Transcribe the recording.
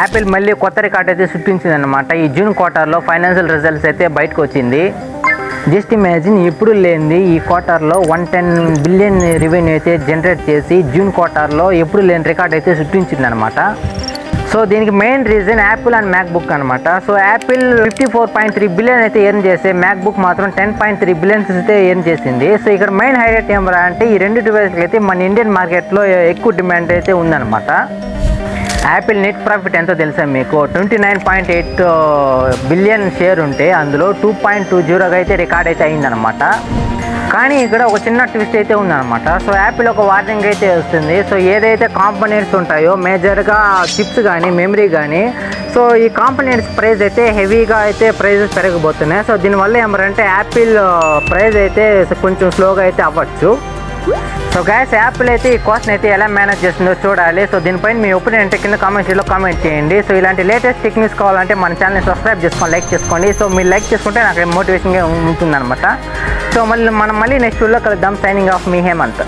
Apple మళ్ళీ కొత్త record అయితే సృష్టించింది అనమాట. ఈ జూన్ క్వార్టర్లో ఫైనాన్షియల్ రిజల్ట్స్ అయితే బయటకు వచ్చింది. జస్ట్ ఇమాజిన్, ఎప్పుడు లేనిది ఈ క్వార్టర్లో 110 బిలియన్ రెవెన్యూ అయితే జనరేట్ చేసి జూన్ క్వార్టర్లో ఎప్పుడు లేని రికార్డ్ అయితే సృష్టించింది అనమాట. సో దీనికి main reason Apple and MacBook అనమాట. సో యాపిల్ 54.3 బిలియన్ అయితే ఎర్న్ చేస్తే మ్యాక్బుక్ మాత్రం 10.3 బిలియన్స్ అయితే ఎర్న్ చేసింది. సో ఇక్కడ మెయిన్ హైలైట్ ఏమరా అంటే ఈ రెండు డివైస్కి అయితే మన ఇండియన్ మార్కెట్లో ఎక్కువ డిమాండ్ అయితే ఉందన్నమాట. యాపిల్ నెట్ ప్రాఫిట్ ఎంతో తెలుసా మీకు? 29.8 బిలియన్ షేర్ ఉంటే అందులో 2.20గా అయితే రికార్డ్ అయితే అయిందనమాట. కానీ ఇక్కడ ఒక చిన్న ట్విస్ట్ అయితే ఉందన్నమాట. సో యాపిల్ ఒక వార్నింగ్ అయితే వస్తుంది. సో ఏదైతే కాంపోనెంట్స్ ఉంటాయో మేజర్గా చిప్స్ కానీ మెమరీ కానీ, సో ఈ కాంపోనెంట్స్ ప్రైస్ అయితే హెవీగా అయితే ప్రైజెస్ పెరగబోతున్నాయి. సో దీనివల్ల ఏమంటే యాపిల్ ప్రైస్ అయితే కొంచెం స్లోగా అయితే అవ్వచ్చు. సో గైస్, యాపిల్ అయితే ఈ కాస్ట్ అయితే ఎలా మేనేజ్ చేస్తుందో చూడాలి. సో దీనిపైన మీ ఒపీనియన్ అంటే కింద కామెంట్స్లో కామెంట్ చేయండి. సో ఇలాంటి లేటెస్ట్ టెక్నిక్స్ కావాలంటే మన ఛానల్ని సబ్స్క్రైబ్ చేసుకొని లైక్ చేసుకోండి. సో మీరు లైక్ చేసుకుంటే నాకు మోటివేషన్గా ఉంటుందన్నమాట. సో మనం మళ్ళీ నెక్స్ట్ వీడియోలో కలుద్దాం. సైనింగ్ ఆఫ్ మీ హేమంత్.